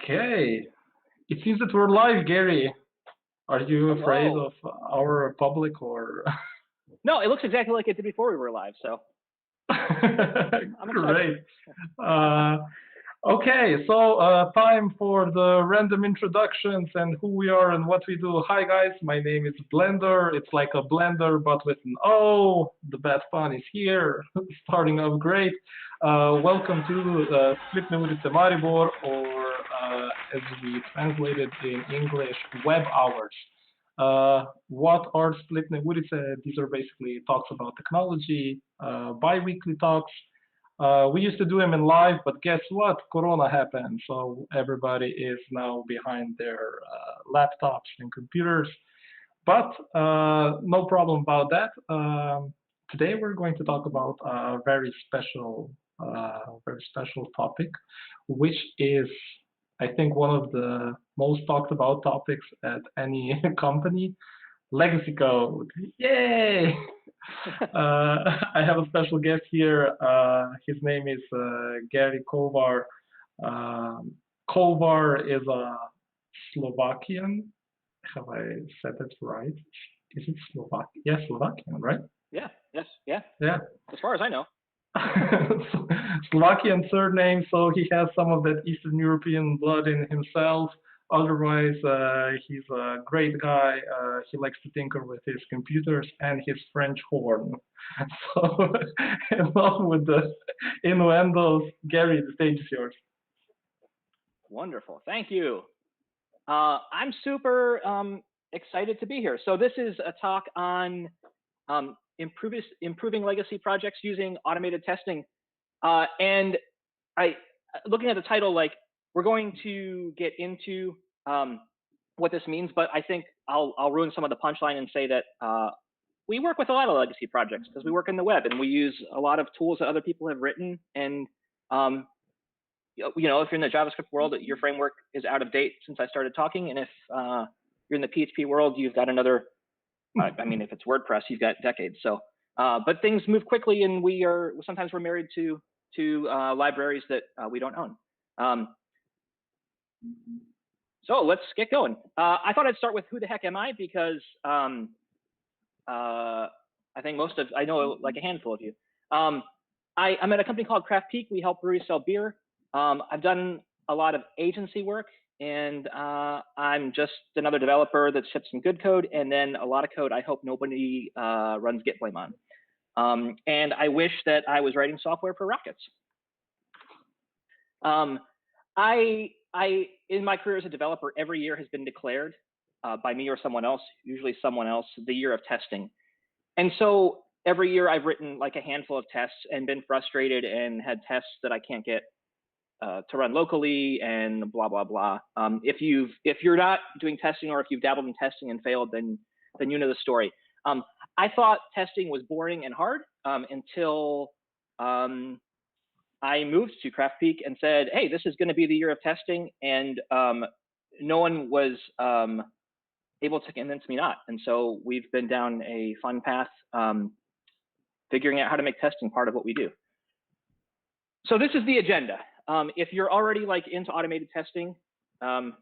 Okay, it seems that we're live, Gary. Are you afraid Hello. of our public or? No, it looks exactly like it did before we were live, so I'm excited. Great. Okay, so time for the random introductions and who we are and what we do. Hi guys, my name is Blender. It's like a blender but with an O. The bad fun is here, starting off great. Welcome to Splitne ulice Maribor, or as we translate it in English, web hours. What are Splitne ulice? These are basically talks about technology, bi-weekly talks. We used to do them in live, but guess what? Corona happened, so everybody is now behind their laptops and computers. But no problem about that. Today we're going to talk about a very special topic, which is, I think, one of the most talked about topics at any company. Legacy code. Yay! I have a special guest here. His name is Gary Kovar. Kovar is a Slovakian. Have I said it right? Is it Slovak? Yeah, Slovakian, right? Yeah, yes, yeah. Yeah. As far as I know. Slovakian surname, so he has some of that Eastern European blood in himself. Otherwise, he's a great guy. He likes to tinker with his computers and his French horn. So, enough with the innuendos. Gary, the stage is yours. Wonderful, thank you. I'm super excited to be here. So this is a talk on improving legacy projects using automated testing. And looking at the title, like, we're going to get into what this means, but I think I'll ruin some of the punchline and say that we work with a lot of legacy projects because we work in the web and we use a lot of tools that other people have written. And if you're in the JavaScript world, your framework is out of date since I started talking. And if you're in the PHP world, you've got another I mean, if it's WordPress, you've got decades. So, but things move quickly, and sometimes we're married to libraries that we don't own. So let's get going. I thought I'd start with who the heck am I, because I think I know like a handful of you. I'm at a company called Craftpeak. We help breweries sell beer. I've done a lot of agency work, and I'm just another developer that ships some good code, and then a lot of code I hope nobody runs git blame on. And I wish that I was writing software for rockets. In my career as a developer, every year has been declared by me or someone else, usually someone else, the year of testing. And so every year I've written like a handful of tests and been frustrated and had tests that I can't get to run locally and blah, blah, blah. If you're not doing testing, or if you've dabbled in testing and failed, then you know the story. I thought testing was boring and hard until I moved to Craftpeak and said, hey, this is going to be the year of testing. And no one was able to convince me not. And so we've been down a fun path figuring out how to make testing part of what we do. So this is the agenda. If you're already like into automated testing,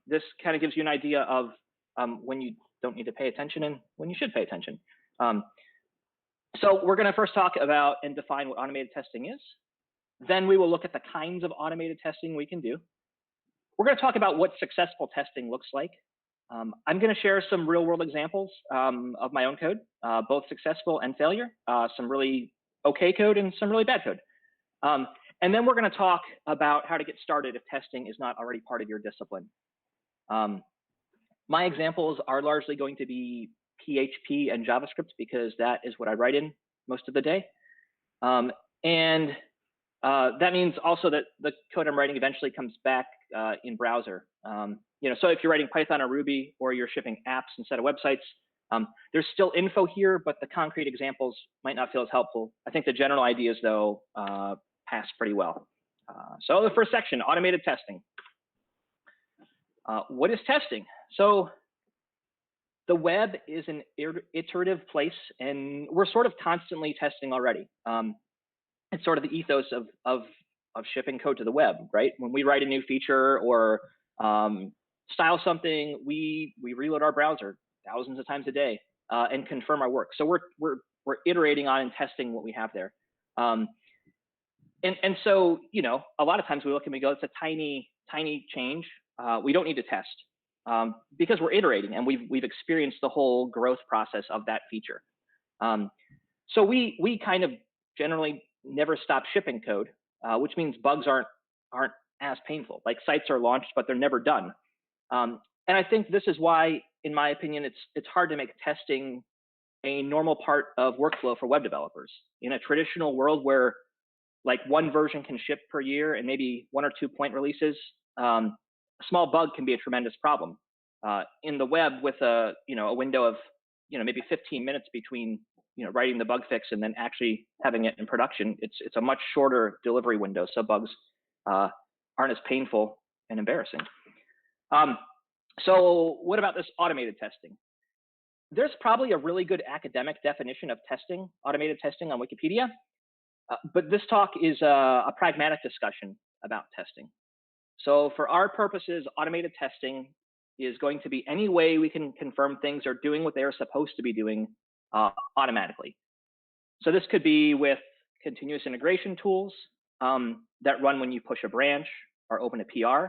this kind of gives you an idea of when you don't need to pay attention and when you should pay attention. So we're going to first talk about and define what automated testing is. Then we will look at the kinds of automated testing we can do. We're going to talk about what successful testing looks like. I'm going to share some real world examples of my own code, both successful and failure, some really okay code and some really bad code. And then we're going to talk about how to get started if testing is not already part of your discipline. My examples are largely going to be PHP and JavaScript, because that is what I write in most of the day. And that means also that the code I'm writing eventually comes back in browser. So if you're writing Python or Ruby, or you're shipping apps instead of websites, there's still info here, but the concrete examples might not feel as helpful. I think the general ideas, though, pass pretty well. So the first section, automated testing. What is testing? So the web is an iterative place, and we're sort of constantly testing already. It's sort of the ethos of shipping code to the web, right? When we write a new feature or style something, we reload our browser thousands of times a day and confirm our work. So we're iterating on and testing what we have there. And so, a lot of times we look and we go, it's a tiny change. We don't need to test because we're iterating and we've experienced the whole growth process of that feature. So we kind of generally never stop shipping code, which means bugs aren't as painful. Like sites are launched, but they're never done. And I think this is why, in my opinion, it's hard to make testing a normal part of workflow for web developers. In a traditional world where like one version can ship per year and maybe 1 or 2 point releases, a small bug can be a tremendous problem. In the web, with a window of maybe 15 minutes between writing the bug fix and then actually having it in production, it's a much shorter delivery window, so bugs aren't as painful and embarrassing. So what about this automated testing? There's probably a really good academic definition of testing, automated testing, on Wikipedia, but this talk is a pragmatic discussion about testing. So for our purposes, automated testing is going to be any way we can confirm things are doing what they are supposed to be doing automatically. So this could be with continuous integration tools that run when you push a branch or open a PR.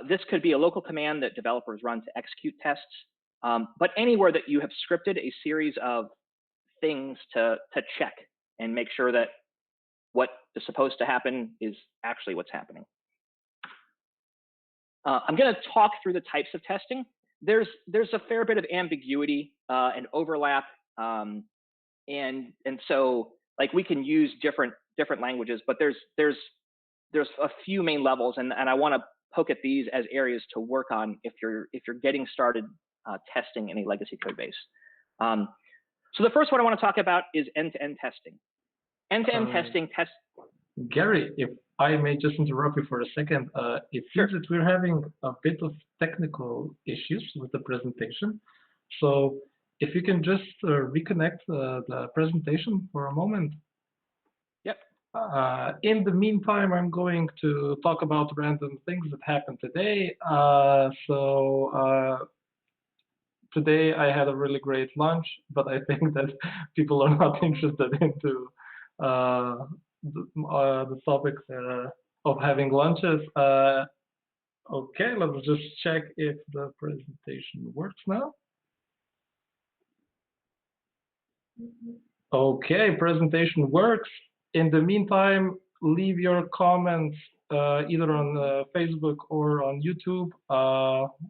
This could be a local command that developers run to execute tests, but anywhere that you have scripted a series of things to check and make sure that what is supposed to happen is actually what's happening. I'm going to talk through the types of testing. There's a fair bit of ambiguity and overlap, and so like we can use different languages, but there's a few main levels, and I want to poke at these as areas to work on if you're getting started testing in a legacy code base. So the first one I want to talk about is end-to-end testing. End-to-end testing tests. Gary, if I may just interrupt you for a second, it Sure. seems that we're having a bit of technical issues with the presentation. So if you can just reconnect the presentation for a moment. Yep. In the meantime, I'm going to talk about random things that happened today. Today I had a really great lunch, but I think that people are not interested into the topic of having lunches. Okay, let's just check if the presentation works now. Okay, presentation works. In the meantime, leave your comments either on Facebook or on YouTube.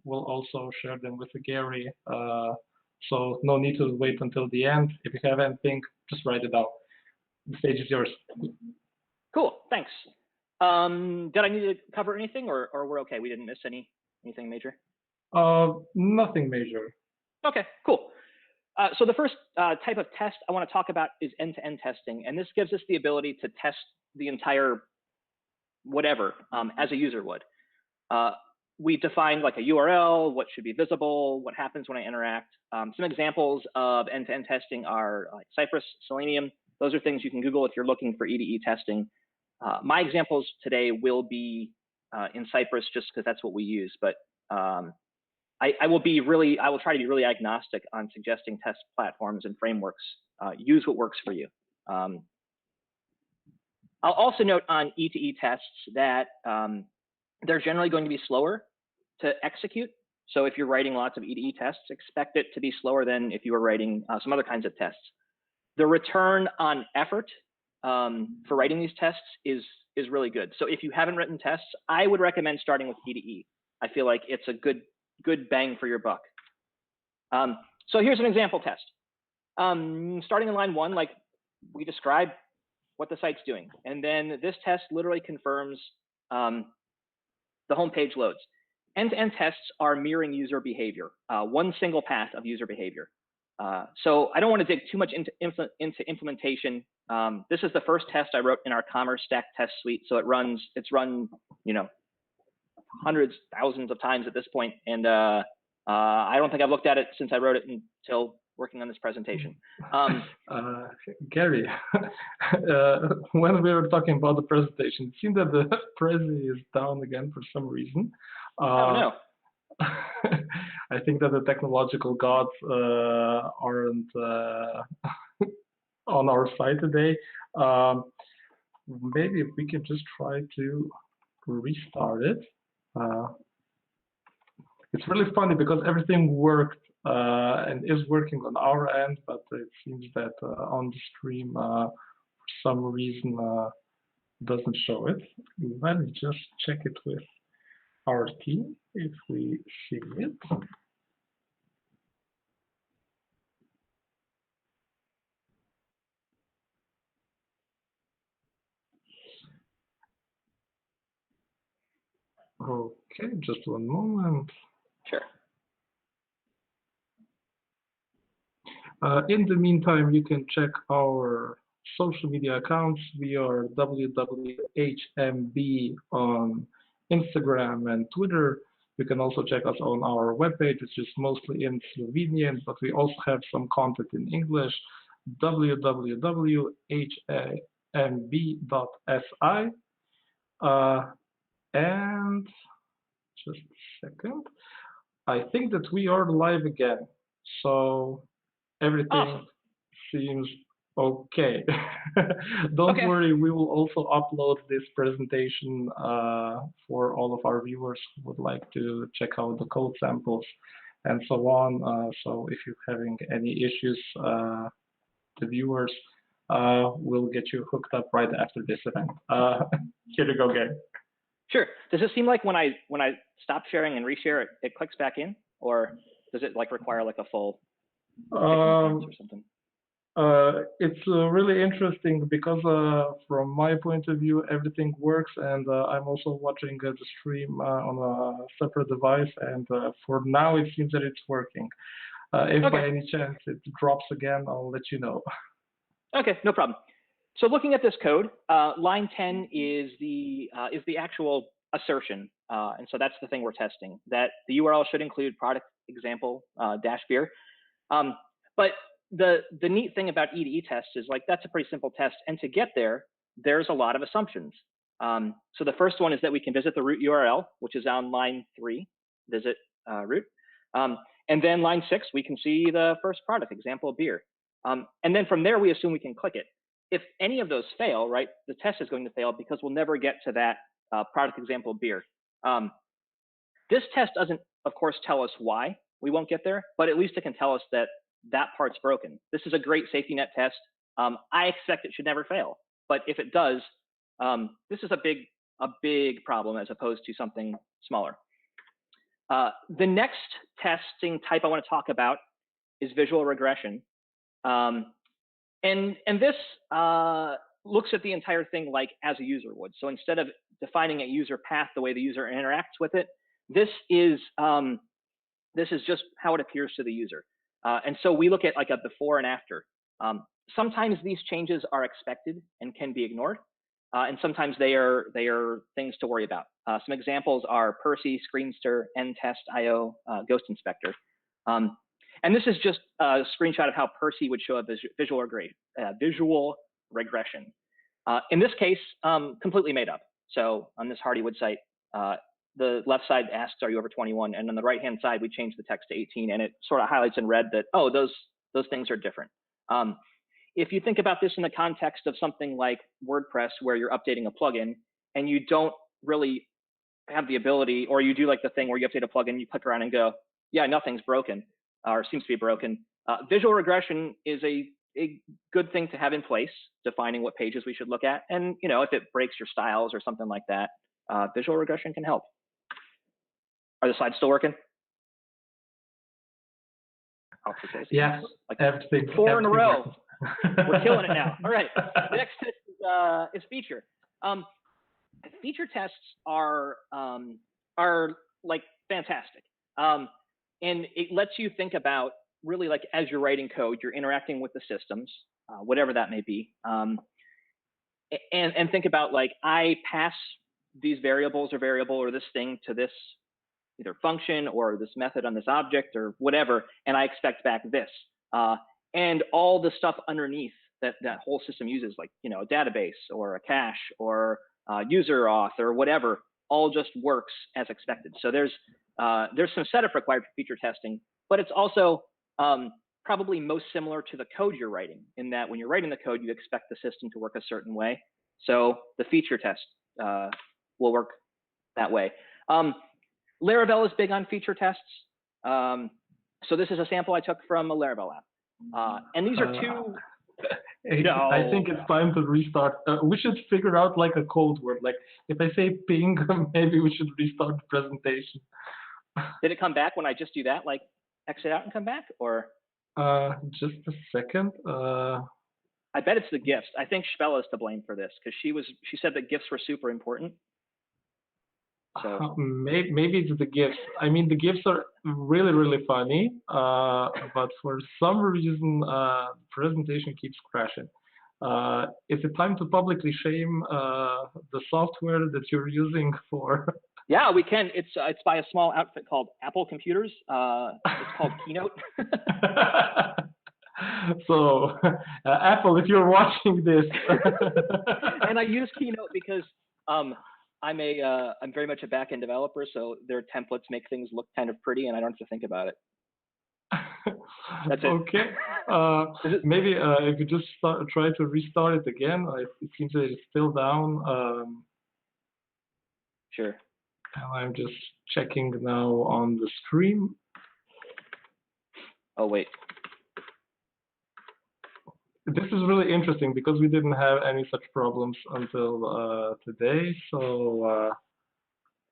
We'll also share them with Gary. So no need to wait until the end. If you have anything, just write it out. The stage is yours. Cool, thanks. Did I need to cover anything, or we're okay? We didn't miss anything major? Nothing major. Okay, cool. So the first type of test I want to talk about is end-to-end testing, and this gives us the ability to test the entire whatever as a user would. We defined like a URL, what should be visible, what happens when I interact. Some examples of end-to-end testing are like Cypress, Selenium. Those are things you can Google if you're looking for EDE testing. My examples today will be in Cypress just because that's what we use, but I will try to be really agnostic on suggesting test platforms and frameworks. Use what works for you. I'll also note on E2E tests that they're generally going to be slower to execute. So if you're writing lots of EDE tests, expect it to be slower than if you were writing some other kinds of tests. The return on effort for writing these tests is really good. So if you haven't written tests, I would recommend starting with EDE. I feel like it's a good bang for your buck. So here's an example test. Starting in line 1, like we described what the site's doing. And then this test literally confirms the home page loads. End-to-end tests are mirroring user behavior, one single path of user behavior. So I don't want to dig too much into implementation. This is the first test I wrote in our Commerce Stack test suite. So it's run, hundreds, thousands of times at this point. And I don't think I've looked at it since I wrote it until working on this presentation. Gary, when we were talking about the presentation, it seemed that the Prezi is down again for some reason. Oh, no. I think that the technological gods aren't on our side today. Maybe if we can just try to restart it. It's really funny because everything worked and is working on our end, but it seems that on the stream, for some reason, doesn't show it. Let me just check it with our team if we see it. Okay, just one moment. Sure. In the meantime, you can check our social media accounts. We are www.hmb on Instagram and Twitter. You can also check us on our webpage, which is mostly in Slovenian, but we also have some content in English, www.hmb.si. And just a second. I think that we are live again. So everything seems okay. Don't worry, we will also upload this presentation for all of our viewers who would like to check out the code samples and so on. So if you're having any issues, the viewers, will get you hooked up right after this event. Here you go, Gary. Sure. Does it seem like when I stop sharing and reshare it, it clicks back in, or does it like require like a full or something? It's really interesting because from my point of view, everything works, and I'm also watching the stream on a separate device, and for now it seems that it's working. If by any chance it drops again, I'll let you know. Okay, no problem. So looking at this code, line 10 is the actual assertion, and so that's the thing we're testing, that the URL should include product example dash beer. But the neat thing about E2E tests is like that's a pretty simple test, and to get there, there's a lot of assumptions. So the first one is that we can visit the root URL, which is on line 3, visit root. And then line 6, we can see the first product, example beer. And then from there, we assume we can click it. If any of those fail, right, the test is going to fail because we'll never get to that product example beer. This test doesn't, of course, tell us why we won't get there, but at least it can tell us that that part's broken. This is a great safety net test. I expect it should never fail, but if it does, this is a big problem as opposed to something smaller. The next testing type I want to talk about is visual regression. And this looks at the entire thing like as a user would. So instead of defining a user path the way the user interacts with it, this is just how it appears to the user. And so we look at like a before and after. Sometimes these changes are expected and can be ignored. And sometimes they are things to worry about. Some examples are Percy, Screenster, ntest.io, Ghost Inspector. And this is just a screenshot of how Percy would show a visual regression. In this case, completely made up. So on this Hardywood site, the left side asks, are you over 21? And on the right-hand side, we change the text to 18, and it sort of highlights in red that, oh, those things are different. If you think about this in the context of something like WordPress, where you're updating a plugin, and you don't really have the ability, or you do like the thing where you update a plugin, you click around and go, yeah, nothing's broken, or seems to be broken. Visual regression is a good thing to have in place, defining what pages we should look at. And if it breaks your styles or something like that, visual regression can help. Are the slides still working? Yeah, like everything. 4 in a row. We're killing it now. All right. The next test is feature. Feature tests are like fantastic, and it lets you think about really like as you're writing code, you're interacting with the systems, whatever that may be, and think about like I pass these variables or this thing to this either function or this method on this object or whatever, and I expect back this. And all the stuff underneath that whole system uses, like a database or a cache or user auth or whatever, all just works as expected. So there's some setup required for feature testing, but it's also probably most similar to the code you're writing, in that when you're writing the code, you expect the system to work a certain way. So the feature test will work that way. Laravel is big on feature tests. So this is a sample I took from a Laravel app. And these are two. I think it's time to restart. We should figure out like a code word. Like if I say ping, maybe we should restart the presentation. Did it come back when I just do that? Like exit out and come back, or? Just a second. I bet it's the GIFs. I think Spella is to blame for this because she said that GIFs were super important. So maybe it's the GIFs. I mean, the GIFs are really, really funny, but for some reason, the presentation keeps crashing. Is it time to publicly shame the software that you're using for? Yeah, we can. It's by a small outfit called Apple Computers. It's called Keynote. So, Apple, if you're watching this. And I use Keynote because I'm very much a back-end developer, so their templates make things look kind of pretty, and I don't have to think about it. That's it. Okay. Maybe if you just try to restart it again, it seems that it's still down. Sure. I'm just checking now on the stream. Oh, wait. This is really interesting because we didn't have any such problems until today. So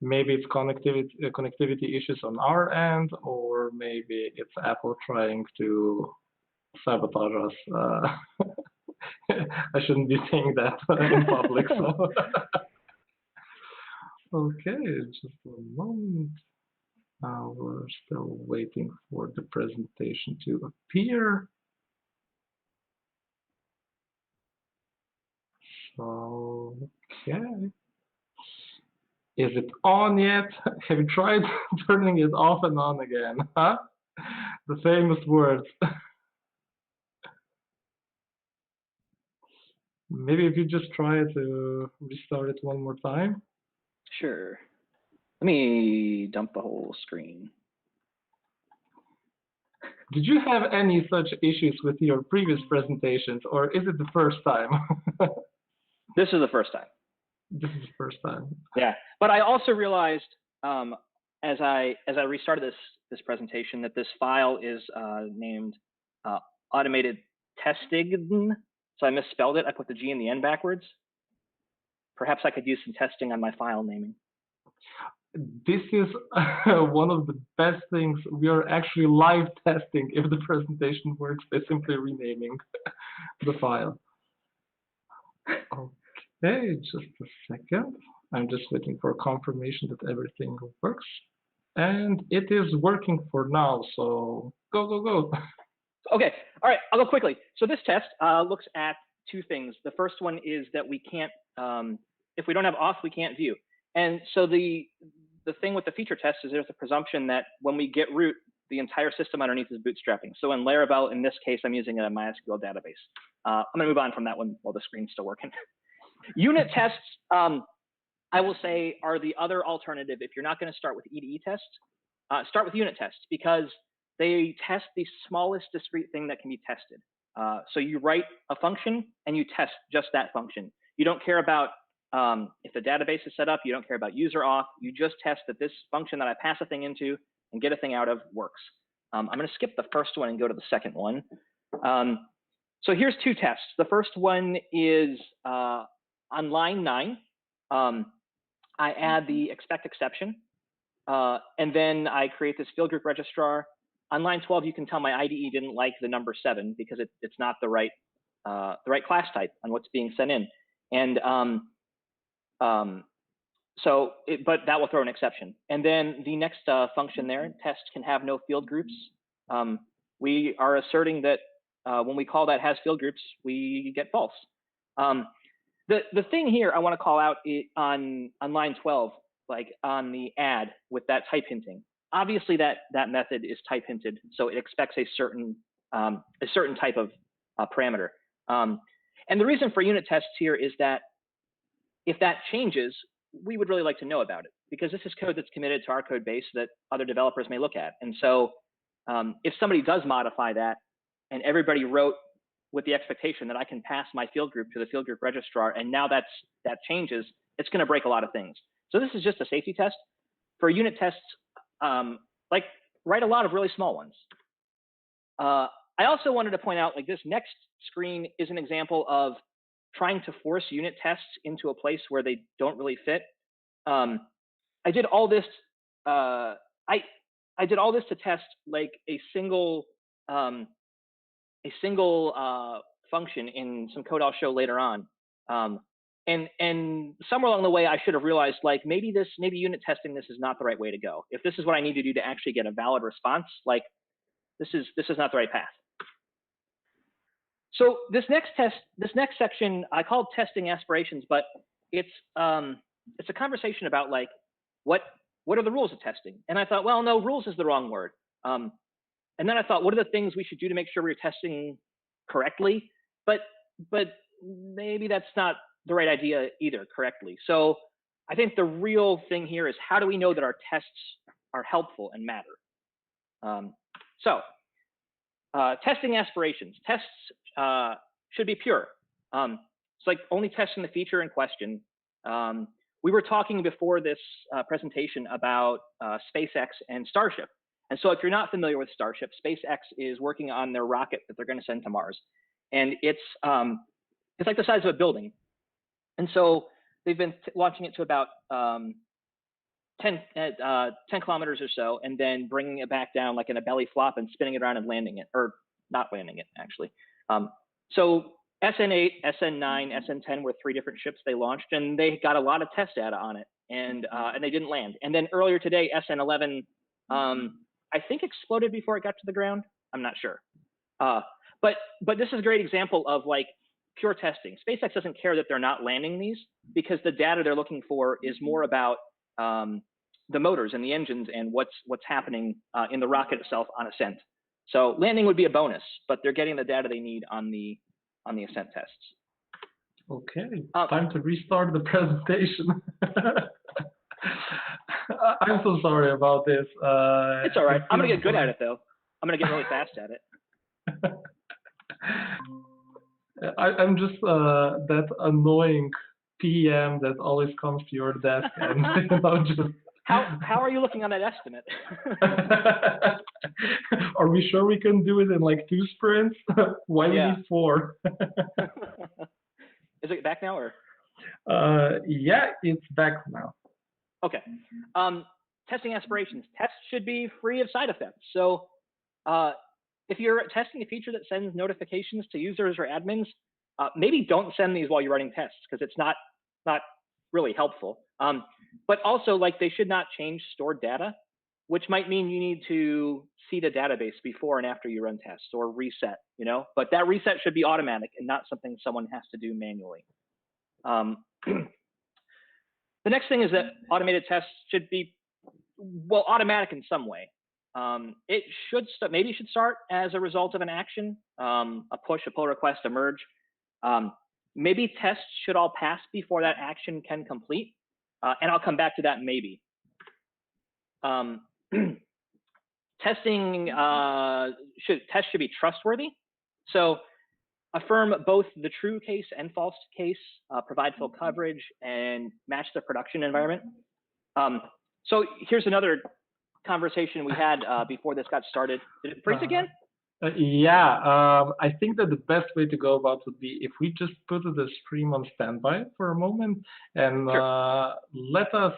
maybe it's connectivity issues on our end, or maybe it's Apple trying to sabotage us. I shouldn't be saying that in public. So. Okay, just one moment. We're still waiting for the presentation to appear. So, okay. Is it on yet? Have you tried turning it off and on again? Huh? The famous words. Maybe if you just try to restart it one more time. Sure. Let me dump the whole screen. Did you have any such issues with your previous presentations, or is it the first time? This is the first time. This is the first time. Yeah, but I also realized as I restarted this presentation that this file is named automated testing. So I misspelled it. I put the G and the N backwards. Perhaps I could use some testing on my file naming. This is one of the best things. We are actually live testing if the presentation works by simply renaming the file. Okay, just a second. I'm just waiting for confirmation that everything works. And it is working for now, so go, go, go. Okay, all right, I'll go quickly. So this test looks at two things. The first one is that we can't, if we don't have auth, we can't view. And so the thing with the feature test is there's a presumption that when we get root, the entire system underneath is bootstrapping. So in Laravel, in this case, I'm using a MySQL database. I'm gonna move on from that one while the screen's still working. Unit tests, I will say, are the other alternative. If you're not gonna start with EDE tests, start with unit tests because they test the smallest discrete thing that can be tested. So you write a function and you test just that function. You don't care about if the database is set up, you don't care about user auth, you just test that this function that I pass a thing into and get a thing out of works. I'm gonna skip the first one and go to the second one. So here's two tests. The first one is on line 9, I add the expect exception, and then I create this field group registrar. On line 12, you can tell my IDE didn't like the number 7 because it's not the right class type on what's being sent in. And but that will throw an exception. And then the next function there, test can have no field groups. We are asserting that when we call that has field groups, we get false. The thing here I want to call out on line 12, like on the add with that type hinting. Obviously, that method is type hinted, so it expects a certain type of parameter. And the reason for unit tests here is that if that changes, we would really like to know about it because this is code that's committed to our code base that other developers may look at. And so if somebody does modify that and everybody wrote with the expectation that I can pass my field group to the field group registrar, and now that changes, it's going to break a lot of things. So this is just a safety test. For unit tests, like write a lot of really small ones. I also wanted to point out, like this next screen is an example of trying to force unit tests into a place where they don't really fit. I did all this. I did all this to test like a single function in some code I'll show later on. And somewhere along the way, I should have realized like maybe unit testing this is not the right way to go. If this is what I need to do to actually get a valid response, like this is not the right path. So this next section, I called testing aspirations, but it's a conversation about like what are the rules of testing? And I thought, well, no, rules is the wrong word. And then I thought, what are the things we should do to make sure we're testing correctly? But maybe that's not the right idea either correctly. So I think the real thing here is how do we know that our tests are helpful and matter? Testing aspirations. Tests should be pure. It's like only testing the feature in question. We were talking before this presentation about SpaceX and Starship. And so if you're not familiar with Starship, SpaceX is working on their rocket that they're going to send to Mars. And it's like the size of a building. And so they've been launching it to about 10 kilometers or so, and then bringing it back down like in a belly flop and spinning it around and landing it, or not landing it, actually. So SN8, SN9, SN10 were 3 different ships they launched, and they got a lot of test data on it, and they didn't land. And then earlier today, SN11, I think exploded before it got to the ground. I'm not sure. But this is a great example of like pure testing. SpaceX doesn't care that they're not landing these because the data they're looking for is more about the motors and the engines and what's happening in the rocket itself on ascent. So landing would be a bonus, but they're getting the data they need on the ascent tests. Okay, time to restart the presentation. I'm so sorry about this. It's all right. I'm going to get good at it, though. I'm going to get really fast at it. I'm just that annoying PM that always comes to your desk and just. How are you looking on that estimate? Are we sure we can do it in like 2 sprints? Why we need 4? Is it back now or? Yeah, it's back now. Okay. Testing aspirations. Tests should be free of side effects. So if you're testing a feature that sends notifications to users or admins, maybe don't send these while you're running tests because it's not really helpful. But also, like, they should not change stored data, which might mean you need to see the database before and after you run tests or reset, you know. But that reset should be automatic and not something someone has to do manually. The next thing is that automated tests should be, well, automatic in some way. It should maybe should start as a result of an action, a push, a pull request, a merge. Maybe tests should all pass before that action can complete, and I'll come back to that maybe. Tests should be trustworthy. So affirm both the true case and false case, provide full coverage, and match the production environment. So here's another conversation we had before this got started. Did it freeze again? Yeah, I think that the best way to go about would be if we just put the stream on standby for a moment and let us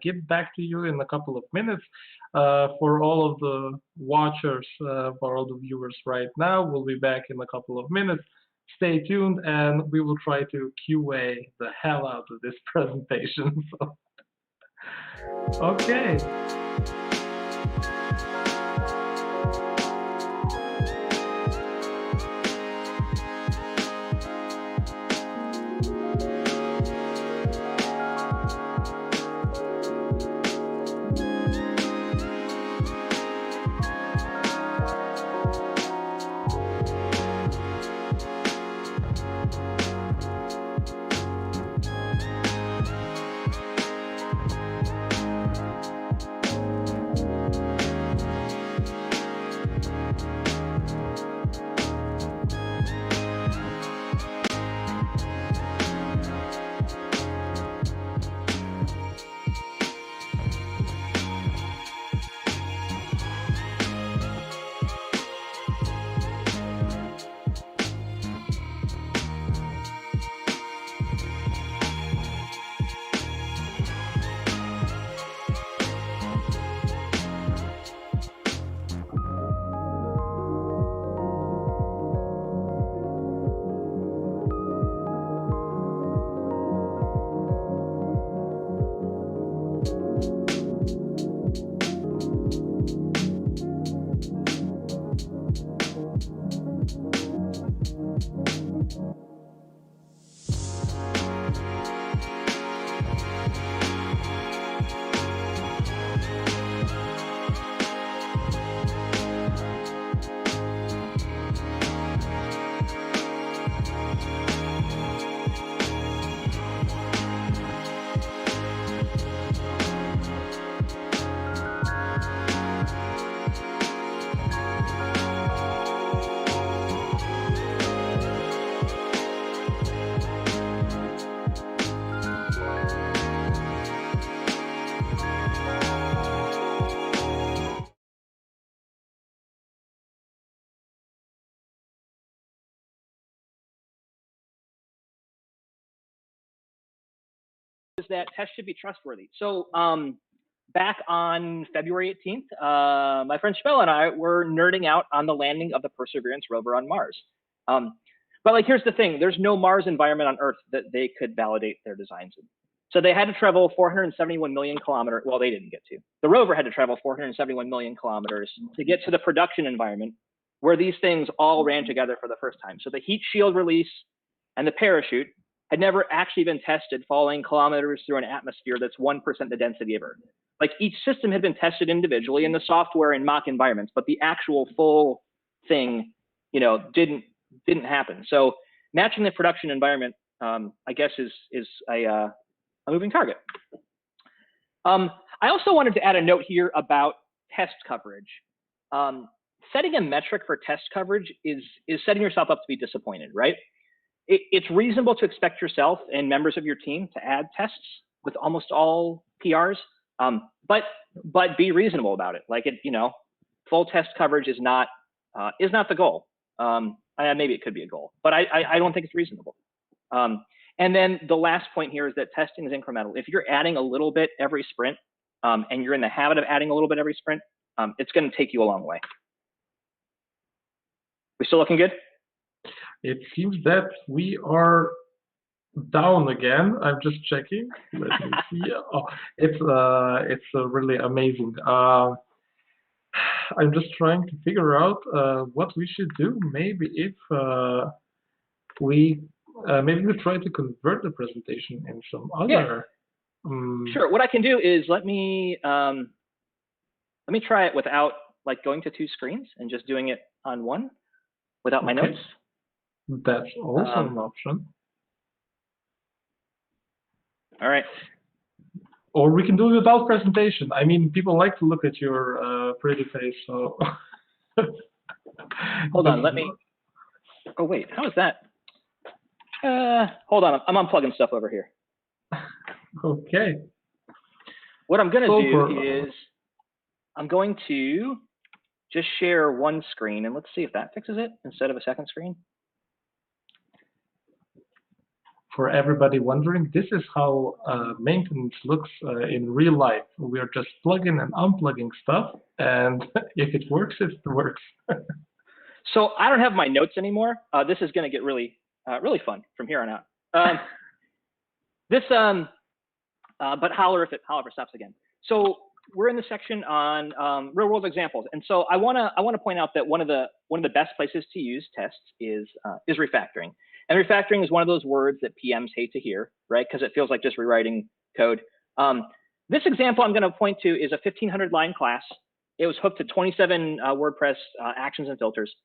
get back to you in a couple of minutes. For all of the watchers, for all the viewers right now, we'll be back in a couple of minutes. Stay tuned and we will try to QA the hell out of this presentation. So. Okay. Is that tests should be trustworthy. So back on February 18th, my friend Campbell and I were nerding out on the landing of the Perseverance rover on Mars. But like, here's the thing, there's no Mars environment on Earth that they could validate their designs in. So they had to travel 471 million kilometers. Well, they didn't get to. The rover had to travel 471 million kilometers to get to the production environment where these things all ran together for the first time. So the heat shield release and the parachute had never actually been tested falling kilometers through an atmosphere that's 1% the density of Earth. Like, each system had been tested individually in the software in mock environments, but the actual full thing, you know, didn't happen. So matching the production environment I guess is a moving target. I also wanted to add a note here about test coverage. Setting a metric for test coverage is setting yourself up to be disappointed, right? It's reasonable to expect yourself and members of your team to add tests with almost all PRs, but be reasonable about it. Like full test coverage is not the goal. Maybe it could be a goal, but I don't think it's reasonable. And then the last point here is that testing is incremental. If you're adding a little bit every sprint, and you're in the habit of adding a little bit every sprint, it's going to take you a long way. We still looking good? It seems that we are down again. I'm just checking. Let me see. Oh, it's really amazing. I'm just trying to figure out what we should do. Maybe if we try to convert the presentation in some other. Yeah. Sure. What I can do is let me try it without like going to two screens and just doing it on one without my notes. That's also an option. All right. Or we can do it without presentation. I mean, people like to look at your pretty face, so. Hold on, let me. Oh wait, how is that? Hold on, I'm unplugging stuff over here. Okay. What I'm going to do is I'm going to just share one screen, and let's see if that fixes it instead of a second screen. For everybody wondering, this is how maintenance looks in real life. We are just plugging and unplugging stuff, and if it works, it works. So I don't have my notes anymore. This is going to get really fun from here on out. But holler if it stops again. So we're in the section on real world examples, and so I want to point out that one of the best places to use tests is refactoring. And refactoring is one of those words that PMs hate to hear, right? Because it feels like just rewriting code. This example I'm going to point to is a 1,500 line class. It was hooked to 27 WordPress actions and filters,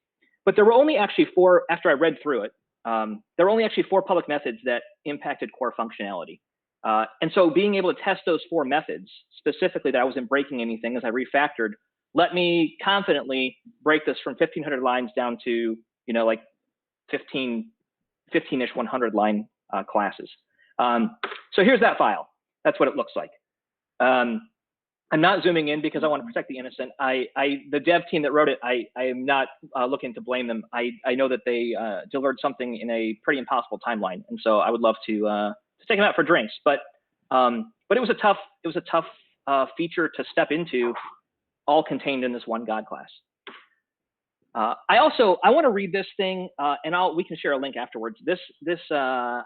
but there were only actually 4. After I read through it, there were only actually 4 public methods that impacted core functionality. And so being able to test those 4 methods, specifically that I wasn't breaking anything as I refactored, let me confidently break this from 1,500 lines down to, like 15-ish 100 line classes. So here's that file. That's what it looks like. I'm not zooming in because I want to protect the innocent. The dev team that wrote it, I am not looking to blame them. I know that they delivered something in a pretty impossible timeline, and so I would love to take them out for drinks. But it was a tough feature to step into, all contained in this one God class. I want to read this thing, and we can share a link afterwards. I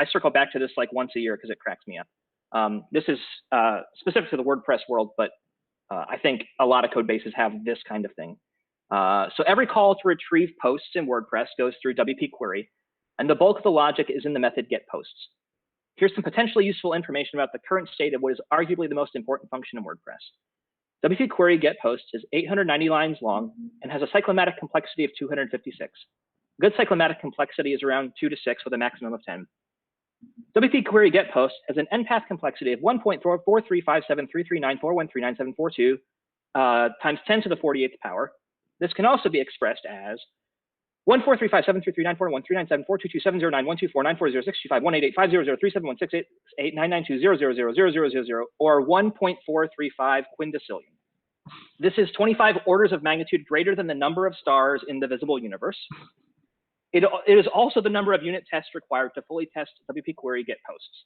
circle back to this like once a year because it cracks me up. This is specific to the WordPress world, but I think a lot of code bases have this kind of thing. So every call to retrieve posts in WordPress goes through WP query, and the bulk of the logic is in the method getPosts. Here's some potentially useful information about the current state of what is arguably the most important function in WordPress. WP query getPosts is 890 lines long and has a cyclomatic complexity of 256. Good cyclomatic complexity is around 2 to 6 with a maximum of 10. WP query getPost has an npath complexity of 1.43573394139742 times 10 to the 48th power. This can also be expressed as 14357339412494006251885003716899200000000 or 1.435 quindecillion. This is 25 orders of magnitude greater than the number of stars in the visible universe. It is also the number of unit tests required to fully test WP query getPosts.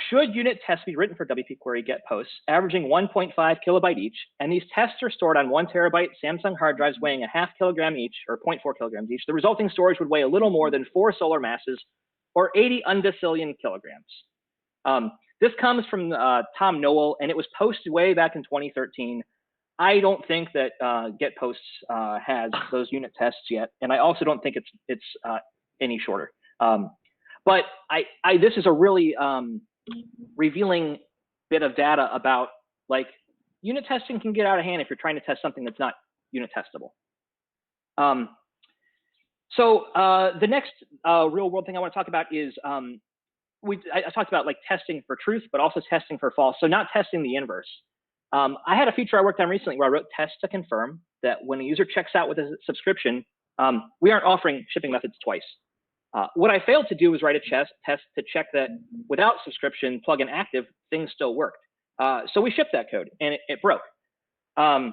Should unit tests be written for WP query getPosts, averaging 1.5 kilobyte each, and these tests are stored on 1 terabyte Samsung hard drives weighing a half kilogram each, or 0.4 kilograms each, the resulting storage would weigh a little more than 4 solar masses, or 80 undecillion kilograms. This comes from Tom Noel, and it was posted way back in 2013. I don't think that getPosts has those unit tests yet, and I also don't think it's any shorter. But this is a really revealing bit of data about like unit testing can get out of hand if you're trying to test something that's not unit testable. So the next real world thing I want to talk about is I talked about like testing for truth, but also testing for false. So not testing the inverse. I had a feature I worked on recently where I wrote test to confirm that when a user checks out with a subscription, we aren't offering shipping methods twice. What I failed to do was write a test to check that without subscription plugin active, things still worked. So we shipped that code and it broke. I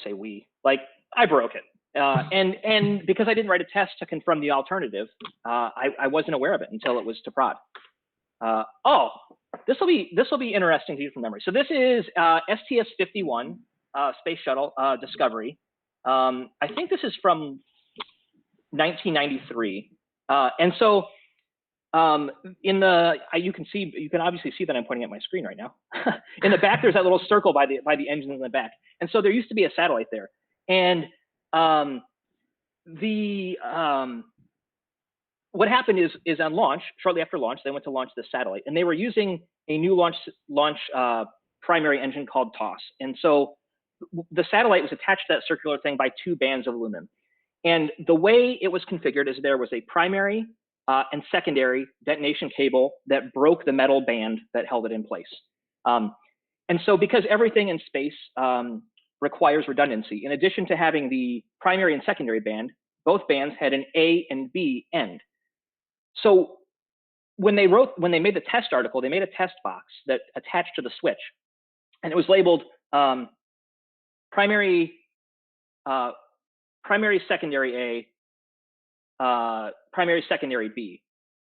say we, like I broke it. And because I didn't write a test to confirm the alternative, I wasn't aware of it until it was to prod. Oh, this will be interesting to use from memory. So this is STS-51 Space Shuttle Discovery. I think this is from 1993, and so in the you can obviously see that I'm pointing at my screen right now. In the back, there's that little circle by the engines in the back, and so there used to be a satellite there, and what happened is on launch, shortly after launch, they went to launch the satellite, and they were using a new launch primary engine called TOS, and so the satellite was attached to that circular thing by 2 bands of aluminum. And the way it was configured is there was a primary and secondary detonation cable that broke the metal band that held it in place. And so because everything in space requires redundancy, in addition to having the primary and secondary band, both bands had an A and B end. So when they made the test article, they made a test box that attached to the switch, and it was labeled primary secondary A, primary secondary B.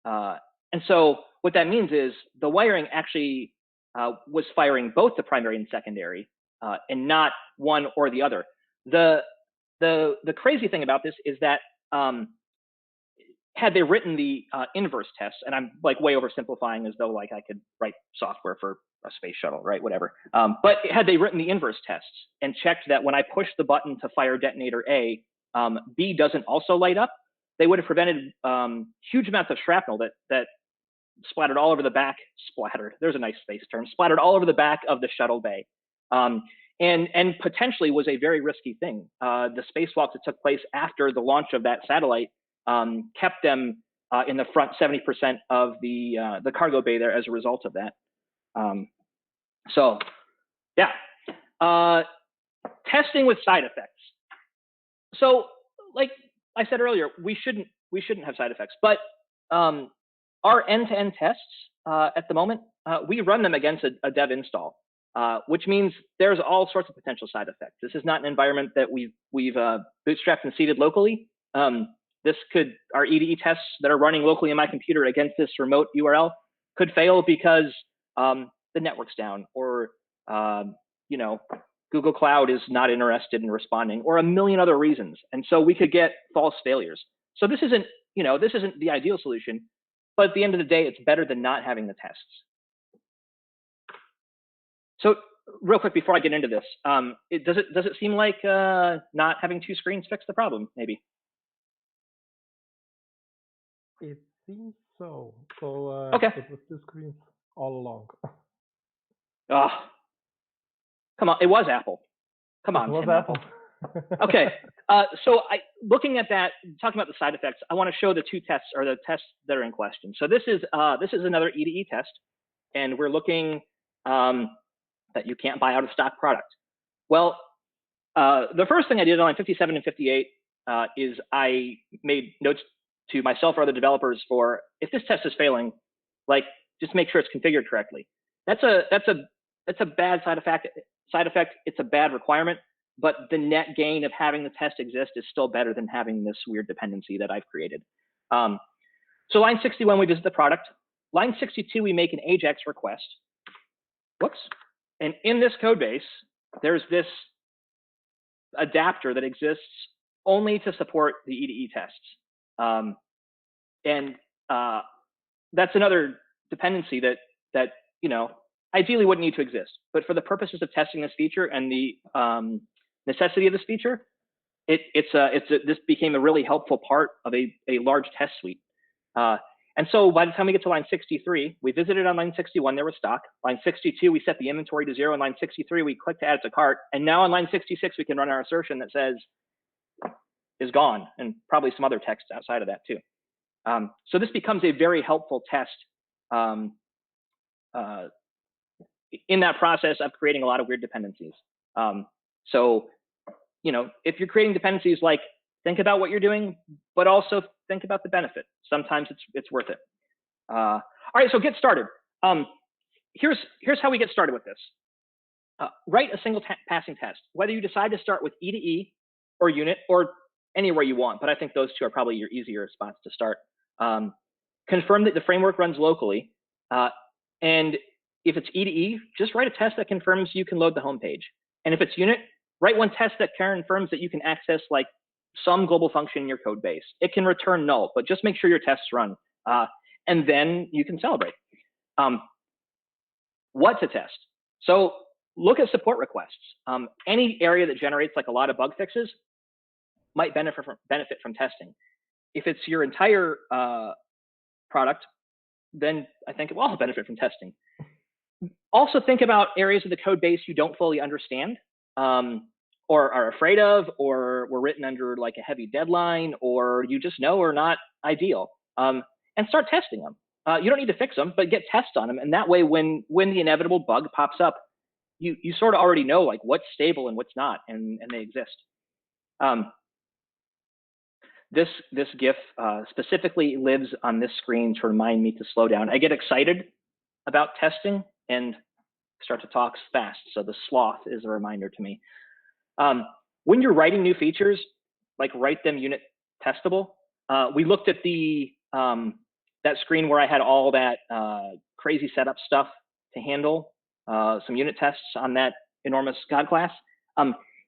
And so what that means is the wiring actually was firing both the primary and secondary and not one or the other. The crazy thing about this is that had they written the inverse test, and I'm like way oversimplifying as though like I could write software for a space shuttle, right? Whatever. But had they written the inverse tests and checked that when I push the button to fire detonator A, B doesn't also light up, they would have prevented huge amounts of shrapnel that splattered all over the back. Splattered. There's a nice space term. Splattered all over the back of the shuttle bay, and potentially was a very risky thing. The spacewalks that took place after the launch of that satellite kept them in the front 70% of the cargo bay there as a result of that. So yeah, testing with side effects. So like I said earlier, we shouldn't have side effects, but our end-to-end tests at the moment, we run them against a dev install, which means there's all sorts of potential side effects. This is not an environment that we've bootstrapped and seeded locally. Our EDE tests that are running locally in my computer against this remote URL could fail because the network's down, or Google Cloud is not interested in responding, or a million other reasons. And so we could get false failures. So this isn't the ideal solution, but at the end of the day, it's better than not having the tests. So real quick before I get into this, does it seem like not having 2 screens fixed the problem? Maybe. It seems so. So okay. It was 2 screens all along. Oh, come on! It was Apple. Come on. It was Apple. Okay. So looking at that, talking about the side effects, I want to show the 2 tests, or the tests that are in question. So this is another EDE test, and we're looking that you can't buy out of stock product. Well, the first thing I did on line 57 and 58 is I made notes to myself or other developers for, if this test is failing, like just make sure it's configured correctly. That's a bad side effect. It's a bad requirement, but the net gain of having the test exist is still better than having this weird dependency that I've created. So line 61, we visit the product. Line 62, we make an AJAX request. Whoops. And in this code base, there's this adapter that exists only to support the EDE tests. And that's another dependency that ideally wouldn't need to exist. But for the purposes of testing this feature and the necessity of this feature, this became a really helpful part of a large test suite. And so by the time we get to line 63, we visited on line 61, there was stock. Line 62, we set the inventory to 0. On line 63, we click to add it to cart. And now on line 66, we can run our assertion that says, is gone, and probably some other text outside of that too. So this becomes a very helpful test in that process of creating a lot of weird dependencies. So, if you're creating dependencies, like, think about what you're doing, but also think about the benefit. Sometimes it's worth it. All right, so get started. Here's how we get started with this. Write a single passing test, whether you decide to start with E2E or unit or anywhere you want, but I think those two are probably your easier spots to start. Confirm that the framework runs locally. And if it's E2E, just write a test that confirms you can load the home page. And if it's unit, write one test that confirms that you can access like some global function in your code base. It can return null, but just make sure your tests run. And then you can celebrate. What to test? So look at support requests. Any area that generates like a lot of bug fixes might benefit from testing. If it's your entire product, then I think it will also benefit from testing. Also think about areas of the code base you don't fully understand or are afraid of, or were written under like a heavy deadline, or you just know are not ideal, and start testing them. You don't need to fix them, but get tests on them. And that way, when the inevitable bug pops up, you sort of already know like what's stable and what's not, and they exist. This GIF specifically lives on this screen to remind me to slow down. I get excited about testing and start to talk fast, so the sloth is a reminder to me. When you're writing new features, like write them unit testable. We looked at that screen where I had all that crazy setup stuff to handle some unit tests on that enormous God class.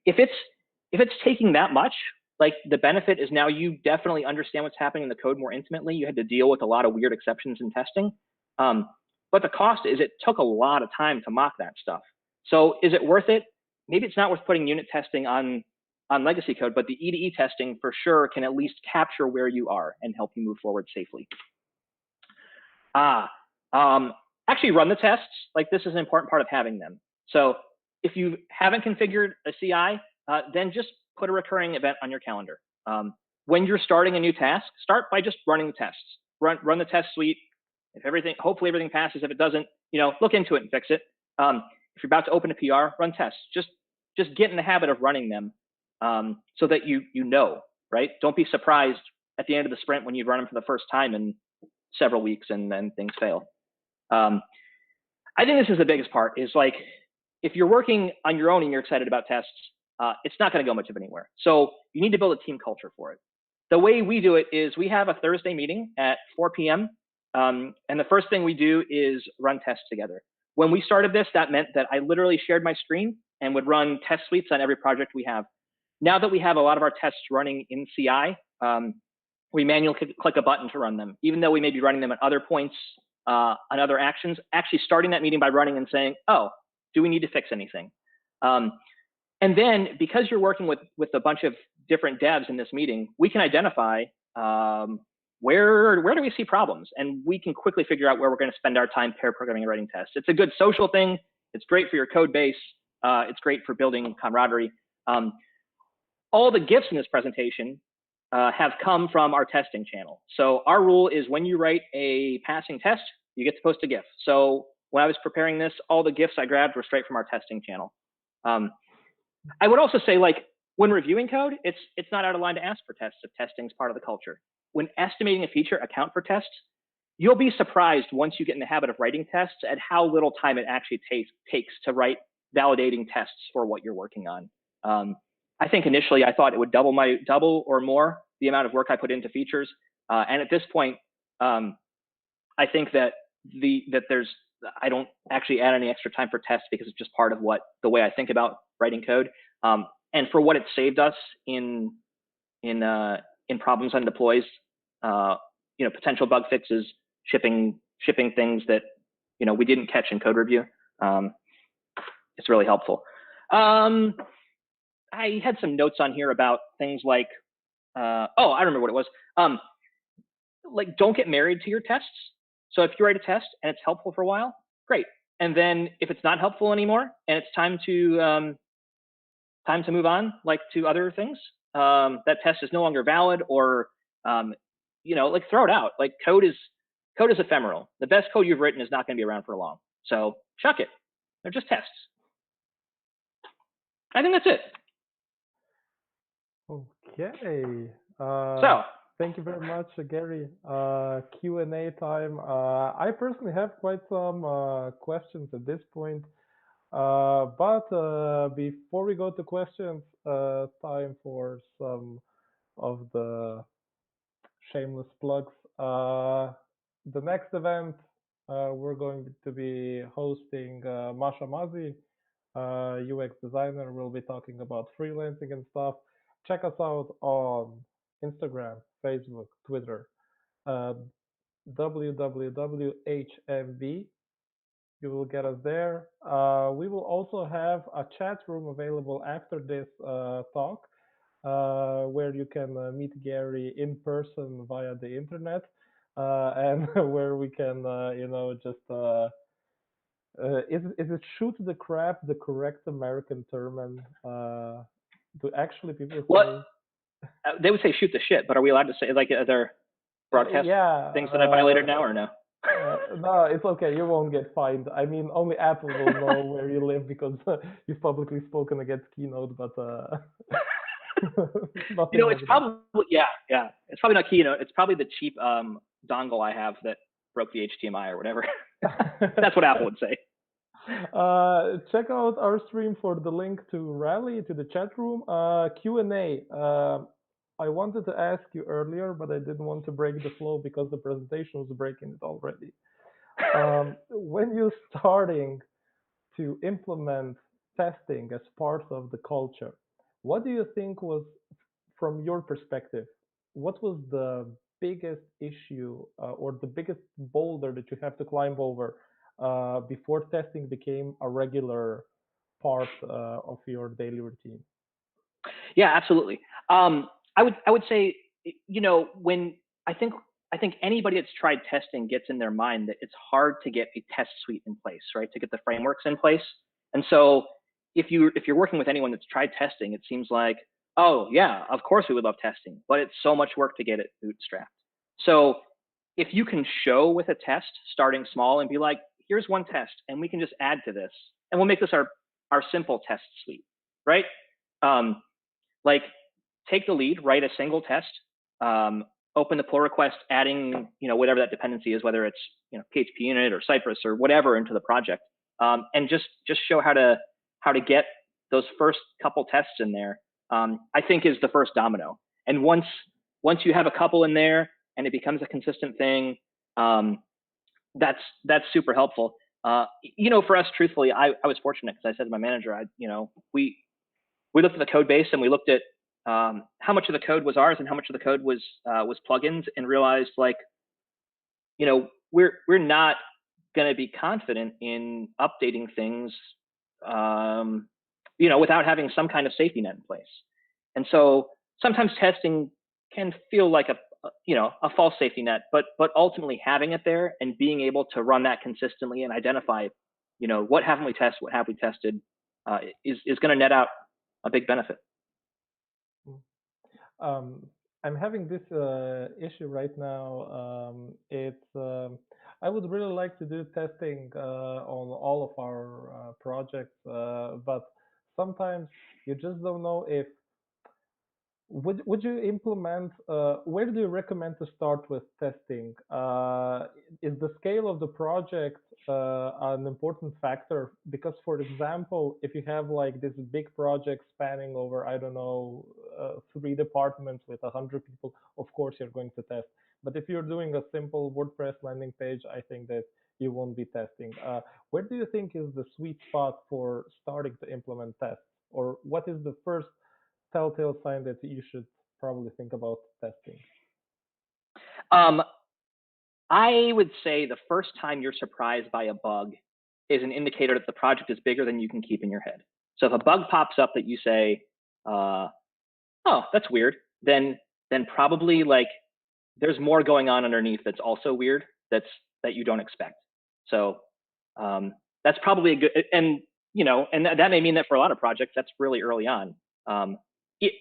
If it's taking that much, like the benefit is now you definitely understand what's happening in the code more intimately. You had to deal with a lot of weird exceptions in testing. But the cost is it took a lot of time to mock that stuff. So is it worth it? Maybe it's not worth putting unit testing on legacy code, but the E2E testing for sure can at least capture where you are and help you move forward safely. Actually run the tests. Like this is an important part of having them. So if you haven't configured a CI, then just put a recurring event on your calendar. When you're starting a new task, start by just running the tests. Run the test suite. If hopefully everything passes. If it doesn't, look into it and fix it. If you're about to open a PR, run tests. Just get in the habit of running them so that you know, right? Don't be surprised at the end of the sprint when you run them for the first time in several weeks and then things fail. I think this is the biggest part is like, if you're working on your own and you're excited about tests, it's not going to go much of anywhere. So you need to build a team culture for it. The way we do it is we have a Thursday meeting at 4 p.m. And the first thing we do is run tests together. When we started this, that meant that I literally shared my screen and would run test suites on every project we have. Now that we have a lot of our tests running in CI, we manually click a button to run them, even though we may be running them at other points on other actions. Actually starting that meeting by running and saying, oh, do we need to fix anything? And then because you're working with a bunch of different devs in this meeting, we can identify where do we see problems, and we can quickly figure out where we're going to spend our time pair programming and writing tests. It's a good social thing. It's great for your code base. It's great for building camaraderie. All the GIFs in this presentation have come from our testing channel. So our rule is when you write a passing test, you get to post a GIF. So when I was preparing this, all the GIFs I grabbed were straight from our testing channel. I would also say, like, when reviewing code, it's not out of line to ask for tests if testing is part of the culture. When estimating a feature, account for tests, you'll be surprised once you get in the habit of writing tests at how little time it actually takes to write validating tests for what you're working on. I think initially I thought it would double or more the amount of work I put into features. And at this point, I think that I don't actually add any extra time for tests because it's just part of the way I think about writing code. And for what it saved us in problems on deploys, potential bug fixes, shipping things that we didn't catch in code review. It's really helpful. I had some notes on here about things like, I remember what it was. Like, don't get married to your tests. So if you write a test and it's helpful for a while, great. And then if it's not helpful anymore and it's time to move on, like to other things, that test is no longer valid, or like throw it out. Like code is ephemeral. The best code you've written is not going to be around for long. So chuck it. They're just tests. I think that's it. Okay. So Thank you very much, Gary. Q&A time. I personally have quite some questions at this point. But before we go to questions, time for some of the shameless plugs. The next event we're going to be hosting Masha Mazi, UX designer. We'll be talking about freelancing and stuff. Check us out on Instagram, Facebook, Twitter, uh, www.hmv. You will get us there. We will also have a chat room available after this talk, where you can meet Gary in person via the internet, and where we can, just is it shoot the crap the correct American term? And do actually people what say? they would say shoot the shit, but are we allowed to say, like, other broadcast Yeah. things that I violated now, or no? No, it's okay. You won't get fined. I mean, only Apple will know where you live because you've publicly spoken against Keynote, but nothing It's like that. probably It's probably not Keynote. It's probably the cheap dongle I have that broke the HDMI or whatever. That's what Apple would say. Check out our stream for the link to Rally, to the chat room. Q&A. I wanted to ask you earlier, but I didn't want to break the flow because the presentation was breaking it already. When you're starting to implement testing as part of the culture, what do you think was, from your perspective, what was the biggest issue or the biggest boulder that you have to climb over before testing became a regular part of your daily routine? Yeah, absolutely. I would say, when I think anybody that's tried testing gets in their mind that it's hard to get a test suite in place, right? To get the frameworks in place. And so if you're working with anyone that's tried testing, it seems like, oh yeah, of course we would love testing, but it's so much work to get it bootstrapped. So if you can show with a test, starting small, and be like, here's one test, and we can just add to this, and we'll make this our simple test suite, right? Like, take the lead, write a single test, open the pull request, adding whatever that dependency is, whether it's PHP unit or Cypress or whatever into the project, and just show how to get those first couple tests in there. I think is the first domino. And once you have a couple in there and it becomes a consistent thing, that's super helpful. For us, truthfully, I was fortunate because I said to my manager, we looked at the code base and we looked at how much of the code was ours and how much of the code was plugins, and realized, like, we're not going to be confident in updating things, without having some kind of safety net in place. And so sometimes testing can feel like a false safety net, but ultimately having it there and being able to run that consistently and identify, what haven't we tested, what have we tested, is going to net out a big benefit. I'm having this issue right now. I would really like to do testing on all of our projects, but sometimes you just don't know if would you implement, where do you recommend to start with testing? Is the scale of the project an important factor? Because, for example, if you have like this big project spanning over, I don't know, 3 departments with 100 people, of course you're going to test. But if you're doing a simple WordPress landing page, I think that you won't be testing. Where do you think is the sweet spot for starting to implement tests? Or what is the first telltale sign that you should probably think about testing? I would say the first time you're surprised by a bug is an indicator that the project is bigger than you can keep in your head. So if a bug pops up that you say, oh, that's weird, then probably, like, there's more going on underneath that's also weird, that you don't expect. So that's probably a good, and that may mean that for a lot of projects, that's really early on.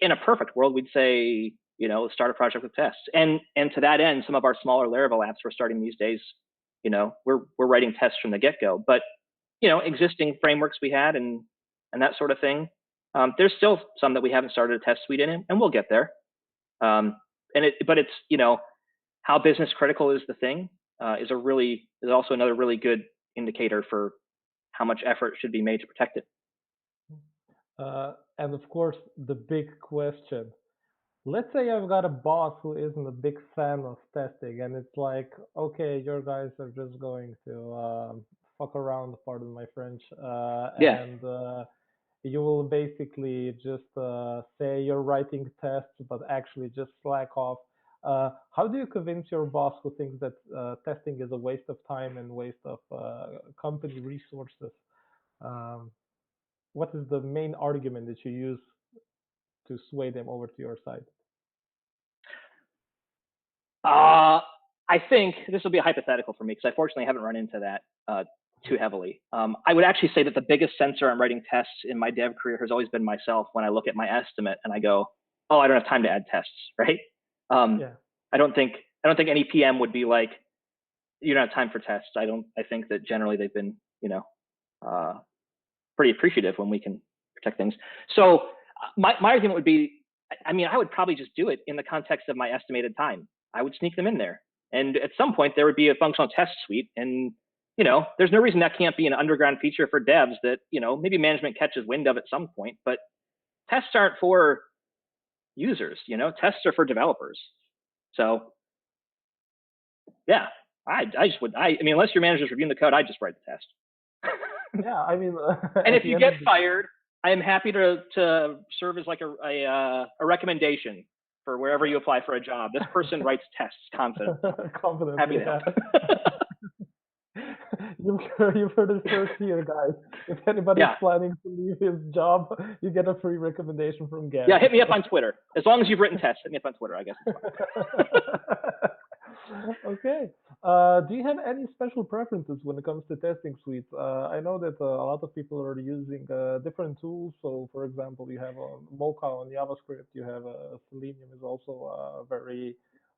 in a perfect world, we'd say, start a project with tests. And to that end, some of our smaller Laravel apps we're starting these days, we're writing tests from the get-go. But existing frameworks we had and that sort of thing, there's still some that we haven't started a test suite in, and we'll get there. But it's how business critical is the thing is also another really good indicator for how much effort should be made to protect it. And of course, the big question. Let's say I've got a boss who isn't a big fan of testing, and it's like, okay, your guys are just going to fuck around, pardon my French, Yeah. and you will basically just say you're writing tests, but actually just slack off. How do you convince your boss who thinks that testing is a waste of time and waste of company resources? Um, what is the main argument that you use to sway them over to your side? I think this will be a hypothetical for me because I fortunately haven't run into that too heavily. I would actually say that the biggest censor on writing tests in my dev career has always been myself when I look at my estimate and I go, oh, I don't have time to add tests, right? Yeah. I don't think any PM would be like, you don't have time for tests. I think that generally they've been, pretty appreciative when we can protect things. So my argument would be, I would probably just do it in the context of my estimated time. I would sneak them in there. And at some point there would be a functional test suite. And, there's no reason that can't be an underground feature for devs that, maybe management catches wind of at some point, but tests aren't for users, tests are for developers. So yeah, I just would, unless your manager's reviewing the code, I just write the test. Yeah, and if you get fired, I am happy to serve as like a recommendation for wherever you apply for a job. This person writes tests confidently. Confidently, Happy to help. You've heard it first here, guys. If anybody's planning to leave his job, you get a free recommendation from Gary. Yeah, hit me up on Twitter. As long as you've written tests, hit me up on Twitter, I guess. Okay. Do you have any special preferences when it comes to testing suites? I know that a lot of people are using different tools. So, for example, you have Mocha on JavaScript. You have Selenium is also a very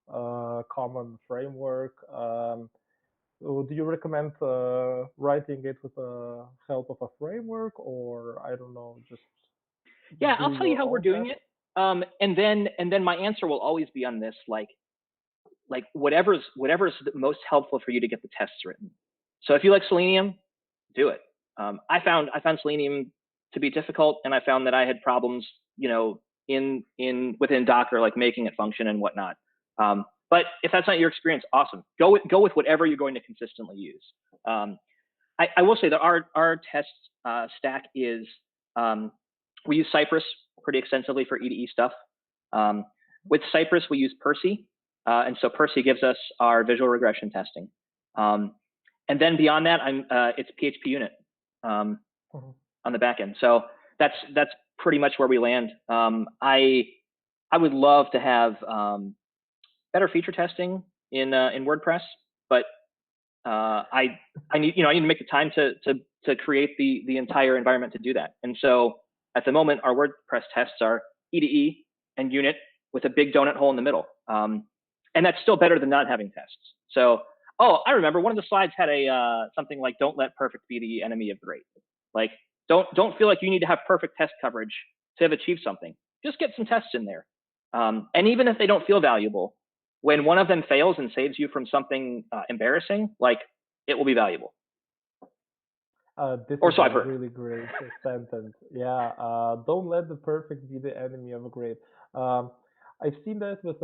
common framework. So do you recommend writing it with the help of a framework, or I don't know, just yeah? I'll tell you how we're doing it. And then my answer will always be on this, like whatever's most helpful for you to get the tests written. So if you like Selenium, do it. I found Selenium to be difficult, and I found that I had problems, within Docker, like making it function and whatnot. But if that's not your experience, awesome. Go with whatever you're going to consistently use. I will say that our test stack is we use Cypress pretty extensively for EDE stuff. With Cypress, we use Percy. And so Percy gives us our visual regression testing. And then beyond that, it's PHP unit on the back end. So that's pretty much where we land. I would love to have better feature testing in WordPress, but I need to make the time to create the entire environment to do that. And so at the moment, our WordPress tests are EDE and unit with a big donut hole in the middle. And that's still better than not having tests. So, I remember one of the slides had something like, don't let perfect be the enemy of great. Like, don't feel like you need to have perfect test coverage to have achieved something. Just get some tests in there. And even if they don't feel valuable, when one of them fails and saves you from something embarrassing, like, it will be valuable. This is a really great sentence. Yeah, don't let the perfect be the enemy of a great. I've seen that with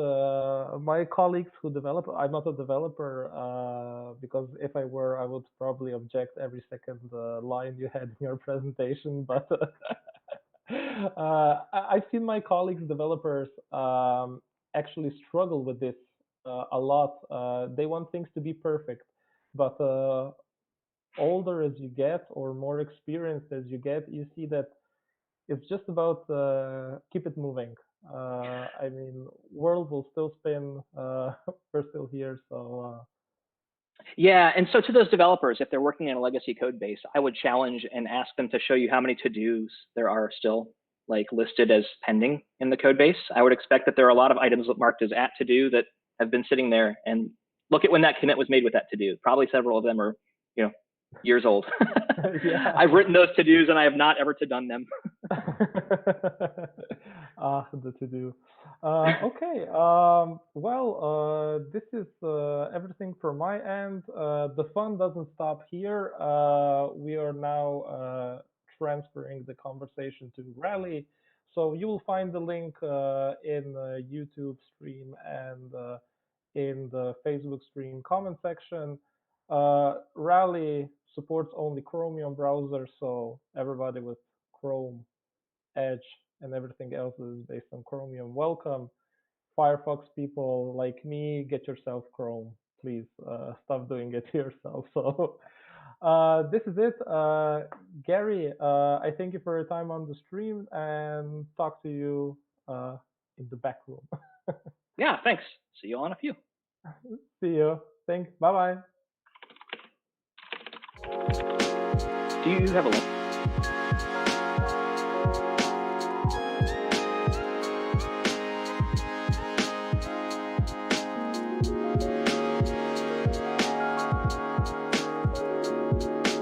my colleagues who develop. I'm not a developer because if I were, I would probably object every second line you had in your presentation. But I've seen my colleagues, developers, actually struggle with this a lot. They want things to be perfect, but older as you get or more experienced as you get, you see that it's just about keep it moving. World will still spin. We're still here, so. Yeah, and so to those developers, if they're working in a legacy code base, I would challenge and ask them to show you how many to-dos there are still. like listed as pending in the code base. I would expect that there are a lot of items marked as at to do that have been sitting there. And look at when that commit was made with that to do. Probably several of them are, years old. Yeah. I've written those to dos and I have not ever to done them. The to do. Okay. Well, this is everything from my end. The fun doesn't stop here. We are now transferring the conversation to Rally. So you will find the link in the YouTube stream and in the Facebook stream comment section. Rally supports only Chromium browser, so everybody with Chrome, Edge, and everything else is based on Chromium. Welcome. Firefox people like me, get yourself Chrome. Please stop doing it yourself. So this is it. Gary, I thank you for your time on the stream and talk to you in the back room. Yeah, thanks. See you on a few. See you. Thanks. Bye bye. Do you have a link?